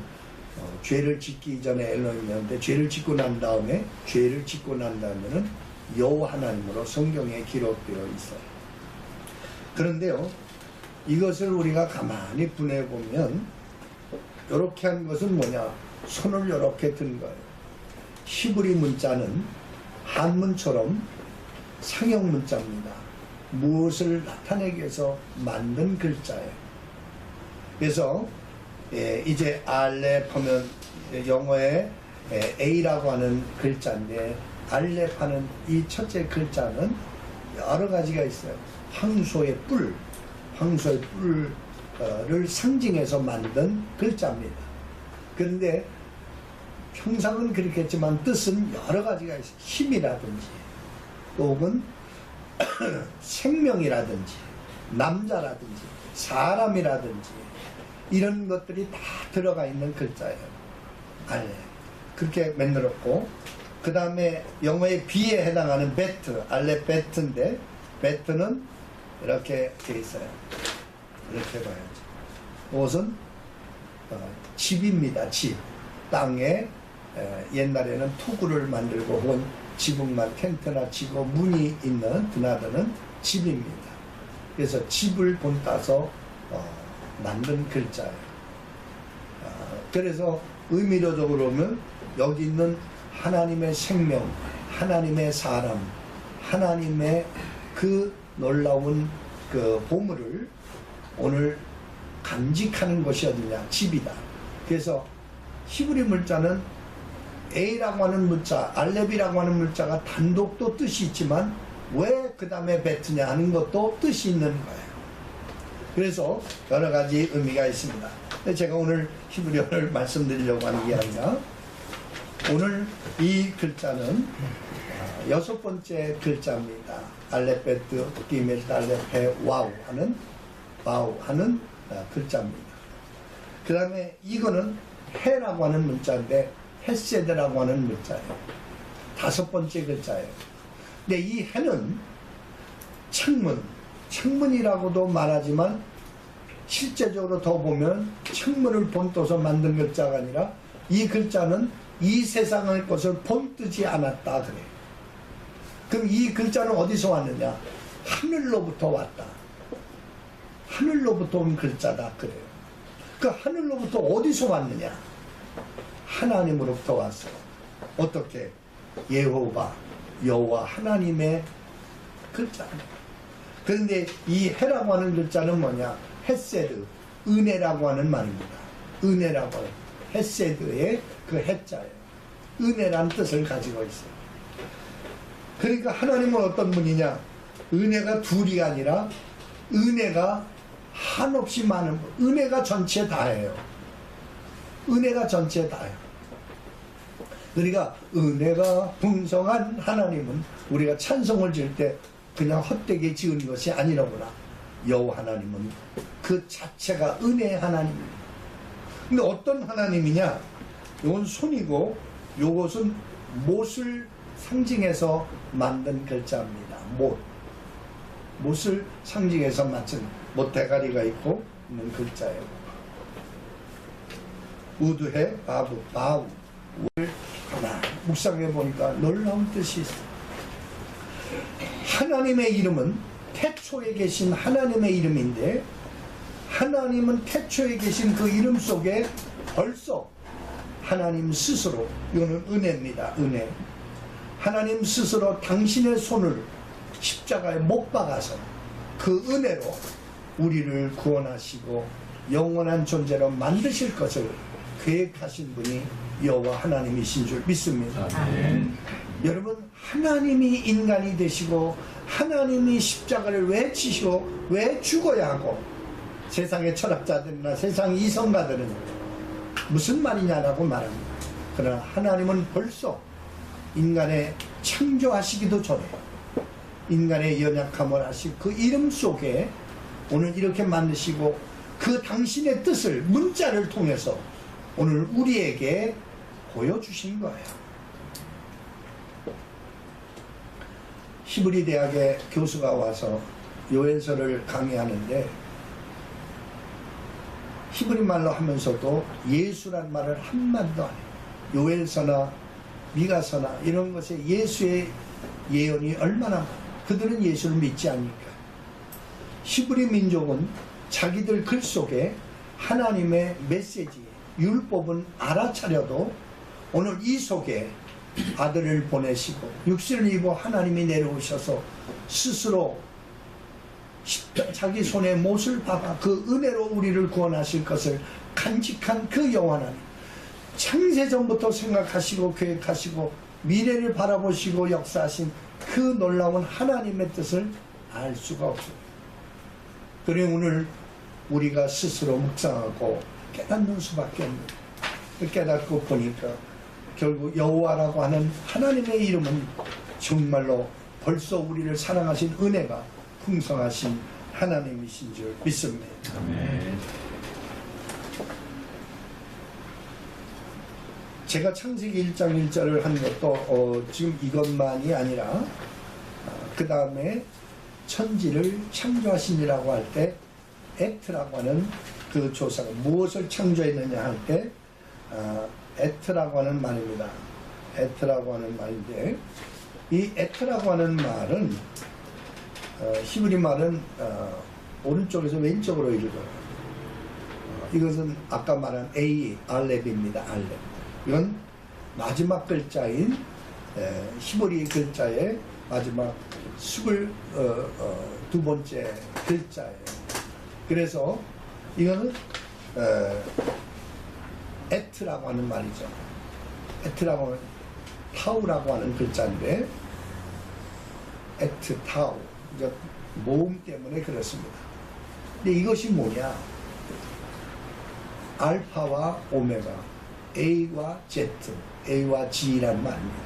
죄를 짓기 전에 엘로힘이었는데, 죄를 짓고 난 다음에는 여호와 하나님으로 성경에 기록되어 있어요. 그런데요, 이것을 우리가 가만히 분해보면 이렇게 한 것은 뭐냐? 손을 이렇게 든 거예요. 히브리 문자는 한문처럼 상형 문자입니다. 무엇을 나타내기 위해서 만든 글자예요. 그래서 이제 알렙 하면 영어에 A라고 하는 글자인데, 알렙 하는 이 첫째 글자는 여러 가지가 있어요. 황소의 뿔을 상징해서 만든 글자입니다. 그런데 형상은 그렇겠지만 뜻은 여러 가지가 있어요. 힘이라든지 혹은 생명이라든지 남자라든지 사람이라든지 이런 것들이 다 들어가 있는 글자예요. 알렙. 그렇게 만들었고, 그 다음에 영어의 B에 해당하는 베트, 알렙 베트인데, 베트는 이렇게 돼 있어요. 이렇게 봐야죠. 이것은 집입니다. 집. 땅에 옛날에는 투구를 만들고 혹은 지붕만 텐트나 치고 문이 있는 드나드는 집입니다. 그래서 집을 본따서 만든 글자예요. 그래서 의미적으로 보면 여기 있는 하나님의 생명, 하나님의 사람, 하나님의 그 놀라운 그 보물을 오늘 간직하는 것이 어디냐? 집이다. 그래서 히브리 문자는 A라고 하는 문자, 알렙이라고 하는 문자가 단독도 뜻이 있지만 왜 그 다음에 베트냐 하는 것도 뜻이 있는 거예요. 그래서 여러 가지 의미가 있습니다. 근데 제가 오늘 히브리어를 말씀드리려고 하는 게 아니라 오늘 이 글자는 6번째 글자입니다. 알렙베트 기멜 달렙헤 와우 하는 글자입니다. 그 다음에 이거는 해라고 하는 문자인데 헤세드라고 하는 문자예요. 5번째 글자예요. 근데 이 해는 창문이라고도 말하지만 실제적으로 더 보면 창문을 본떠서 만든 글자가 아니라 이 글자는 이 세상의 것을 본뜨지 않았다 그래요. 그럼 이 글자는 어디서 왔느냐? 하늘로부터 왔다. 하늘로부터 온 글자다 그래요. 그 하늘로부터 어디서 왔느냐? 하나님으로부터 왔어. 어떻게? 여호와 하나님의 글자. 그런데 이 해라고 하는 글자는 뭐냐? 헤세드, 은혜라고 하는 말입니다. 은혜라고 하는 헤세드의 그 해자예요. 은혜라는 뜻을 가지고 있어요. 그러니까 하나님은 어떤 분이냐? 은혜가 둘이 아니라 은혜가 한없이 많은 분. 은혜가 전체 다예요. 은혜가 전체 다예요. 그러니까 은혜가 풍성한 하나님은 우리가 찬송을 지을 때 그냥 헛되게 지은 것이 아니라구나. 여호와 하나님은 그 자체가 은혜의 하나님입니다. 근데 어떤 하나님이냐? 이건 손이고 이것은 못을 상징해서 만든 글자입니다. 못을 상징해서 만든 못 대가리가 있고 있는 글자예요. 우드해 바우 하나 묵상해 보니까 놀라운 뜻이 있어요. 하나님의 이름은 태초에 계신 하나님의 이름인데 하나님은 태초에 계신 그 이름 속에 벌써 하나님 스스로, 이거는 은혜입니다. 은혜. 하나님 스스로 당신의 손을 십자가에 못 박아서 그 은혜로 우리를 구원하시고 영원한 존재로 만드실 것을 계획하신 분이 여호와 하나님이신 줄 믿습니다. 여러분, 하나님이 인간이 되시고 하나님이 십자가를 왜 치시고 왜 죽어야 하고 세상의 철학자들이나 세상 이성가들은 무슨 말이냐라고 말합니다. 그러나 하나님은 벌써 인간의 창조하시기도 전에 인간의 연약함을 하시고 그 이름 속에 오늘 이렇게 만드시고 그 당신의 뜻을 문자를 통해서 오늘 우리에게 보여주신 거예요. 히브리 대학의 교수가 와서 요엘서를 강의하는데 히브리 말로 하면서도 예수란 말을 한마디도 안 해요. 요엘서나 미가서나 이런 것에 예수의 예언이 얼마나 많아요. 그들은 예수를 믿지 않으니까. 히브리 민족은 자기들 글 속에 하나님의 메시지, 율법은 알아차려도 오늘 이 속에 아들을 보내시고 육신을 입어 하나님이 내려오셔서 스스로 자기 손에 못을 박아 그 은혜로 우리를 구원하실 것을 간직한 그 여호와 하나님, 창세전부터 생각하시고 계획하시고 미래를 바라보시고 역사하신 그 놀라운 하나님의 뜻을 알 수가 없어요. 그래 오늘 우리가 스스로 묵상하고 깨닫는 수밖에 없는, 깨닫고 보니까 결국 여호와라고 하는 하나님의 이름은 정말로 벌써 우리를 사랑하신 은혜가 풍성하신 하나님이신 줄 믿습니다. 아멘. 제가 창세기 1장 1절을 한 것도 지금 이것만이 아니라 그 다음에 천지를 창조하시니라고 할 때 에트라고 하는 그 조사가 무엇을 창조했느냐 할 때 에트라고 하는 말입니다. 에트라고 하는 말인데 이 에트라고 하는 말은 히브리 말은 오른쪽에서 왼쪽으로 읽어요. 이것은 아까 말한 A, 알렙입니다. 알렙. 이건 마지막 글자인 히브리 글자의 마지막 22번째 글자예요. 그래서 이거는 에트라고 하는 말이죠. 에트라고 하는 타우라고 하는 글자인데 에트 타우 이제 모음 때문에 그렇습니다. 근데 이것이 뭐냐? 알파와 오메가, A와 Z, A와 G라는 말입니다.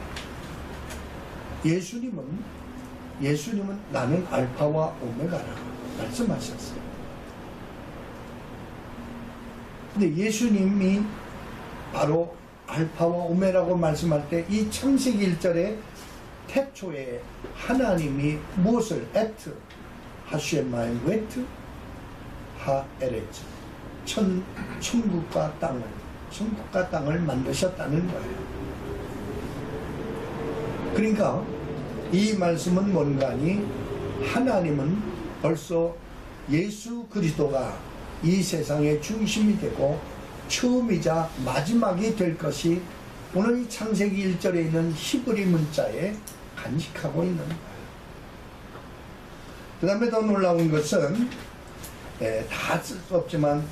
예수님은 나는 알파와 오메가라고 말씀하셨어요. 근데 예수님이 바로 알파와 오메가라고 말씀할 때 이 창세기 1절에 태초에 하나님이 무엇을 에트 하쉐마임 웨트 하에레츠 천국과 땅을 만드셨다는 거예요. 그러니까 이 말씀은 뭔가니 하나님은 벌써 예수 그리스도가 이 세상의 중심이 되고 처음이자 마지막이 될 것이 오늘 이 창세기 1절에 있는 히브리 문자에 간직하고 있는 거예요. 그 다음에 더 놀라운 것은 다 쓸 수 없지만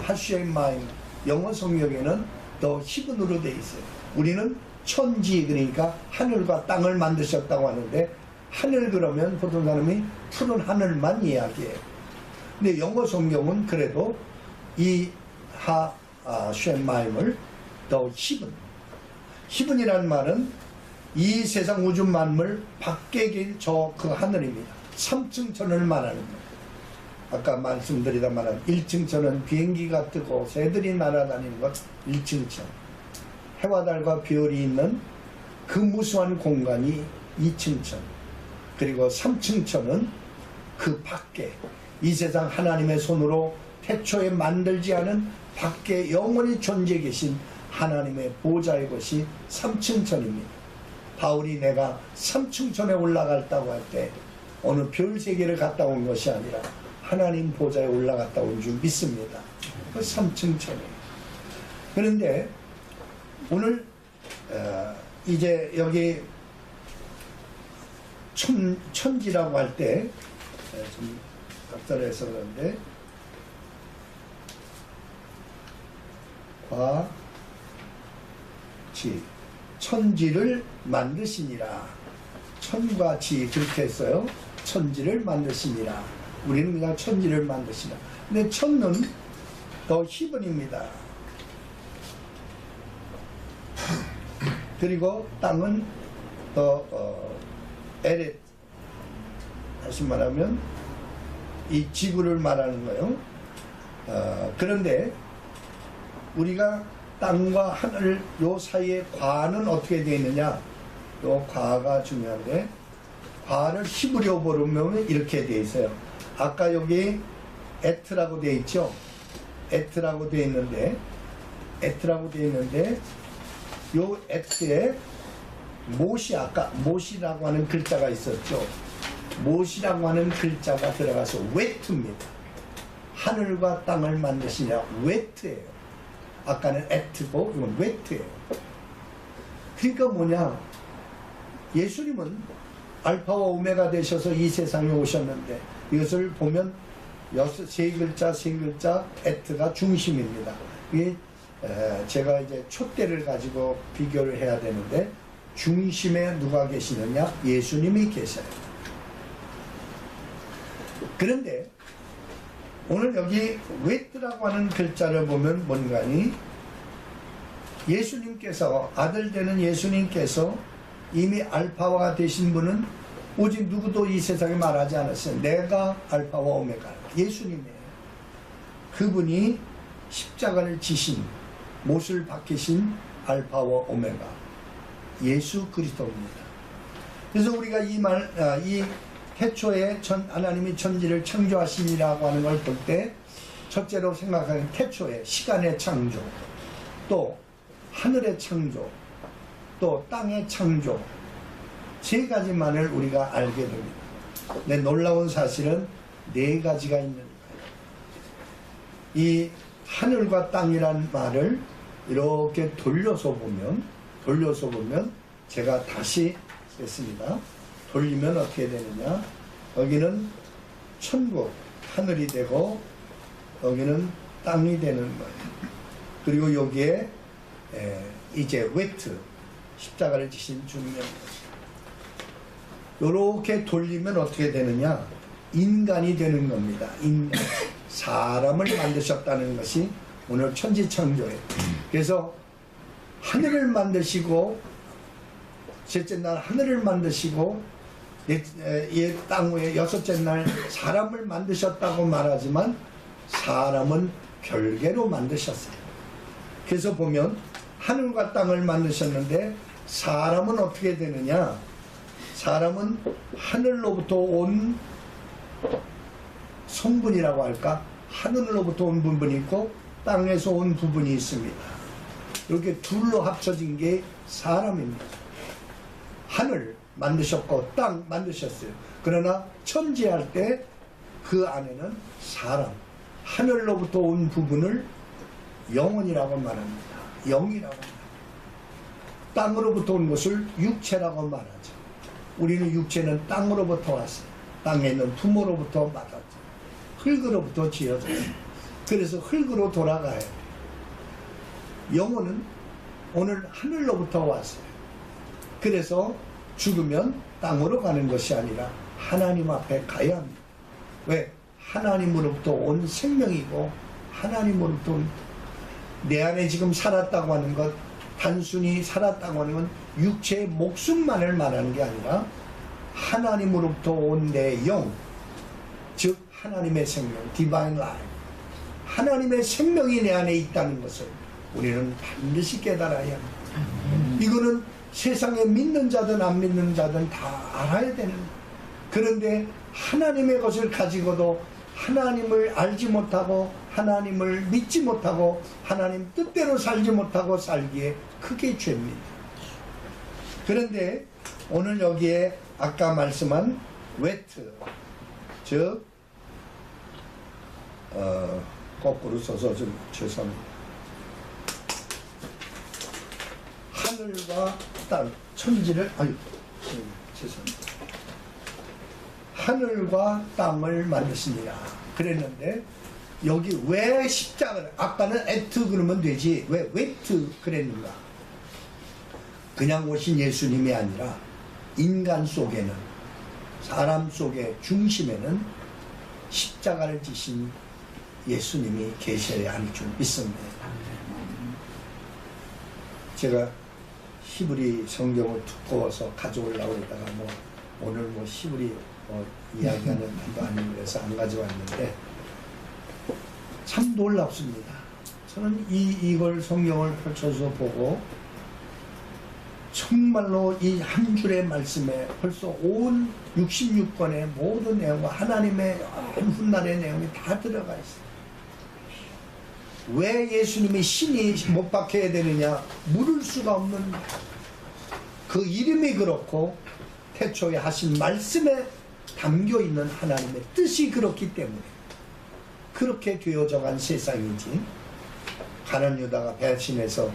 하쉐마임 영어 성경에는 더 히브리어로 되어 있어요. 우리는 천지 그러니까 하늘과 땅을 만드셨다고 하는데 하늘 그러면 보통 사람이 푸른 하늘만 이야기해요. 근데 영어 성경은 그래도 이 쉐마임을 더 히븐이라는 말은 이 세상 우주 만물 밖에 계신 그 하늘입니다. 3층 천을 말하는 거예요. 아까 말씀드리다 말한 1층 천은 비행기가 뜨고 새들이 날아다니는 것 1층 천. 해와 달과 별이 있는 그 무수한 공간이 2층 천. 그리고 3층 천은 그 밖에 이 세상 하나님의 손으로 태초에 만들지 않은 밖에 영원히 존재 계신 하나님의 보좌의 것이 3층 천입니다. 바울이 내가 3층 천에 올라갔다고 할 때 어느 별 세계를 갔다 온 것이 아니라 하나님 보좌에 올라갔다 온 줄 믿습니다. 그 3층 천이에요. 그런데 오늘 이제 여기 천지라고 할 때 좀 각설해서 그런데 천지를 만드시니라. 천과 지 그렇게 했어요. 천지를 만드시니라. 우리는 그냥 천지를 만드시라. 근데 천은 더 히브리입니다. 그리고 땅은 더 에렛. 다시 말하면 이 지구를 말하는 거예요. 그런데 우리가 땅과 하늘 요 사이에 과는 어떻게 되어 있느냐? 요 과가 중요한데 과를 히브리어 보면 이렇게 되어 있어요. 아까 여기 에트라고 되어 있죠? 에트라고 되어 있는데 요 에트에 아까 못이라고 하는 글자가 있었죠? 못이라고 하는 글자가 들어가서 웨트입니다. 하늘과 땅을 만드시냐 웨트예요. 아까는 에트고 이건 웨트예요. 그러니까 뭐냐? 예수님은 알파와 오메가 되셔서 이 세상에 오셨는데 이것을 보면 세 글자 에트가 중심입니다. 이게 제가 이제 촛대를 가지고 비교를 해야 되는데 중심에 누가 계시느냐? 예수님이 계셔요. 그런데 오늘 여기 웨트라고 하는 글자를 보면 뭔가니 예수님께서 아들 되는 예수님께서 이미 알파와 되신 분은 오직 누구도 이 세상에 말하지 않았어요. 내가 알파와 오메가. 예수님이에요. 그분이 십자가를 지신 못을 박히신 알파와 오메가 예수 그리스도입니다. 그래서 우리가 이 태초에 하나님이 천지를 창조하시니라고 하는 걸 볼 때 첫째로 생각하는 태초에 시간의 창조, 또 하늘의 창조, 또 땅의 창조 세 가지만을 우리가 알게 됩니다. 근데 놀라운 사실은 네 가지가 있는 거예요. 이 하늘과 땅이란 말을 이렇게 돌려서 보면 제가 다시 했습니다. 돌리면 어떻게 되느냐? 여기는 천국, 하늘이 되고 여기는 땅이 되는 거예요. 그리고 여기에 이제 웨트, 십자가를 지신 주님의 이렇게 돌리면 어떻게 되느냐? 인간이 되는 겁니다. 인간, 사람을 만드셨다는 것이 오늘 천지창조예요. 그래서 하늘을 만드시고 셋째 날 하늘을 만드시고 땅 위에 여섯째 날 사람을 만드셨다고 말하지만 사람은 별개로 만드셨어요. 그래서 보면 하늘과 땅을 만드셨는데 사람은 어떻게 되느냐? 사람은 하늘로부터 온 성분이라고 할까? 하늘로부터 온 부분이 있고 땅에서 온 부분이 있습니다. 이렇게 둘로 합쳐진 게 사람입니다. 하늘 만드셨고 땅 만드셨어요. 그러나 천지할 때 그 안에는 사람, 하늘로부터 온 부분을 영혼이라고 말합니다. 영이라고 말합니다. 땅으로부터 온 것을 육체라고 말하죠. 우리는 육체는 땅으로부터 왔어요. 땅에 있는 부모로부터 받았죠. 흙으로부터 지어졌어요. 그래서 흙으로 돌아가요. 영혼은 오늘 하늘로부터 왔어요. 그래서 죽으면 땅으로 가는 것이 아니라 하나님 앞에 가야 합니다. 왜? 하나님으로부터 온 생명이고 하나님으로부터 온 내 안에 지금 살았다고 하는 것, 단순히 살았다고 하는 건 육체의 목숨만을 말하는 게 아니라 하나님으로부터 온 내 영, 즉 하나님의 생명, Divine Life, 하나님의 생명이 내 안에 있다는 것을 우리는 반드시 깨달아야 합니다. 이거는 세상에 믿는 자든 안 믿는 자든 다 알아야 되는 거예요. 그런데 하나님의 것을 가지고도 하나님을 알지 못하고 하나님을 믿지 못하고 하나님 뜻대로 살지 못하고 살기에 크게 죄입니다. 그런데 오늘 여기에 아까 말씀한 웨트, 즉 거꾸로 써서 좀 죄송합니다. 하늘과 땅, 천지를 죄송합니다. 하늘과 땅을 만드시니라 그랬는데 여기 왜 십자가를, 아까는 에트 그러면 되지 왜 웨트 그랬는가? 그냥 오신 예수님이 아니라 인간 속에는, 사람 속의 중심에는 십자가를 지신 예수님이 계셔야 할 줄 믿습니다. 제가 히브리 성경을 두꺼워서 가져오려고 했다가 오늘 히브리 이야기하는 것도 아니고 그래서 안 가져왔는데 참 놀랍습니다. 저는 이걸 성경을 펼쳐서 보고 정말로 이 한 줄의 말씀에 벌써 온 66권의 모든 내용과 하나님의 훗날의 내용이 다 들어가 있어요. 왜 예수님이 신이 못 박혀야 되느냐? 물을 수가 없는 그 이름이 그렇고 태초에 하신 말씀에 담겨있는 하나님의 뜻이 그렇기 때문에 그렇게 되어져간 세상이지, 가룟 유다가 배신해서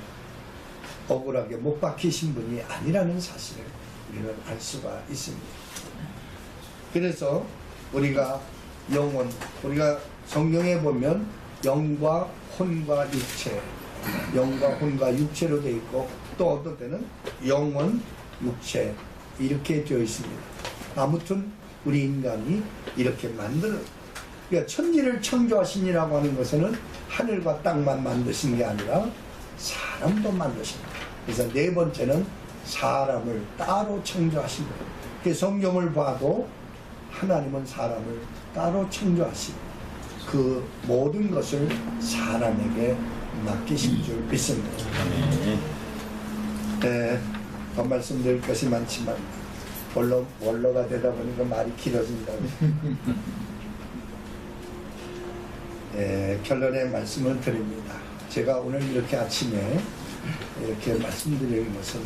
억울하게 못 박히신 분이 아니라는 사실을 우리는 알 수가 있습니다. 그래서 우리가 영혼, 우리가 성경에 보면 영과 혼과 육체, 영과 혼과 육체로 되어 있고 또 어떤 때는 영혼, 육체 이렇게 되어 있습니다. 아무튼 우리 인간이 이렇게 그러니까 천지를 창조하시니라고 하는 것은 하늘과 땅만 만드신 게 아니라 사람도 만드십니다. 그래서 네 번째는 사람을 따로 창조하신 거예요. 그 성경을 봐도 하나님은 사람을 따로 창조하시고 그 모든 것을 사람에게 맡기신 줄 믿습니다. 네, 더 말씀드릴 것이 많지만 원로가 되다 보니까 말이 길어진다. 네, 결론의 말씀을 드립니다. 제가 오늘 이렇게 아침에 이렇게 말씀드리는 것은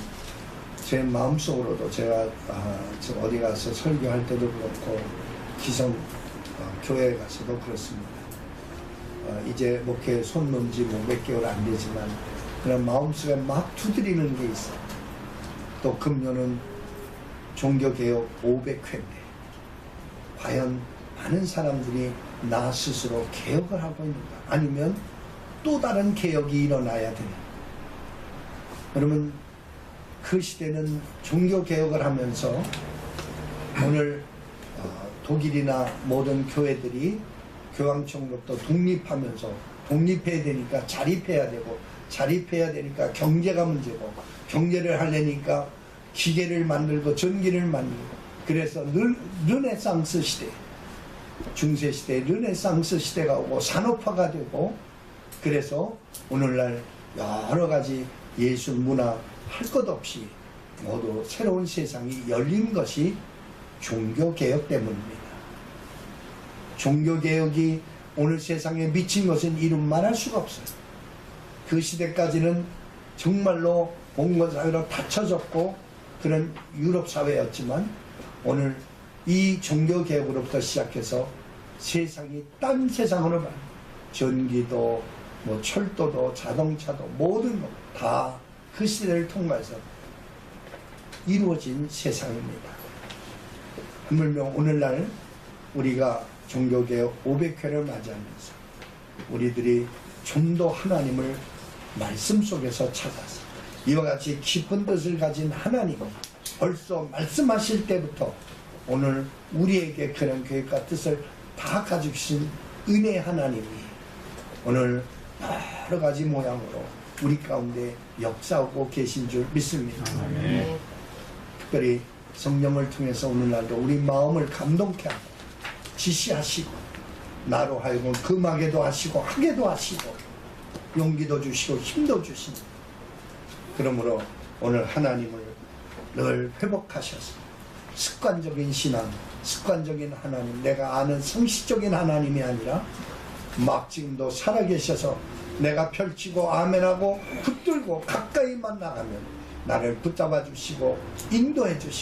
제 마음속으로도 제가 어디 가서 설교할 때도 그렇고 기성 교회에 가서도 그렇습니다. 이제 목회 손 놓은 지 몇 개월 안 되지만 그런 마음속에 막 두드리는 게 있어요. 또 금년은 종교개혁 500회인데 과연 많은 사람들이 나 스스로 개혁을 하고 있는가? 아니면 또 다른 개혁이 일어나야 돼요. 그러면 그 시대는 종교개혁을 하면서 오늘 독일이나 모든 교회들이 교황청로부터 독립하면서 독립해야 되니까 자립해야 되고 자립해야 되니까 경제가 문제고 경제를 하려니까 기계를 만들고 전기를 만들고 그래서 르네상스 시대 중세시대 르네상스 시대가 오고 산업화가 되고 그래서 오늘날 여러 가지 예술 문화 할 것 없이 모두 새로운 세상이 열린 것이 종교개혁 때문입니다. 종교개혁이 오늘 세상에 미친 것은 이름 말할 수가 없어요. 그 시대까지는 정말로 봉건사회로 닫혀졌고 그런 유럽 사회였지만 오늘 이 종교개혁으로부터 시작해서 세상이 딴 세상으로 가요. 전기도 뭐 철도도 자동차도 모든 것 다 그 시대를 통과해서 이루어진 세상입니다. 하물며 오늘날 우리가 종교개혁 500회를 맞이하면서 우리들이 좀 더 하나님을 말씀 속에서 찾아서 이와 같이 깊은 뜻을 가진 하나님이 벌써 말씀하실 때부터 오늘 우리에게 그런 계획과 뜻을 다 가지신 은혜 하나님이 오늘 여러 가지 모양으로 우리 가운데 역사하고 계신 줄 믿습니다. 특별히 성령을 통해서 오늘날도 우리 마음을 감동케 하고 지시하시고 나로 하여금 금하게도 하시고 하게도 하시고 용기도 주시고 힘도 주십니다. 그러므로 오늘 하나님을 늘 회복하셔서 습관적인 신앙, 습관적인 하나님, 내가 아는 상식적인 하나님이 아니라 막 지금도 살아계셔서 내가 펼치고 아멘하고 붙들고 가까이만 나가면 나를 붙잡아 주시고 인도해 주시고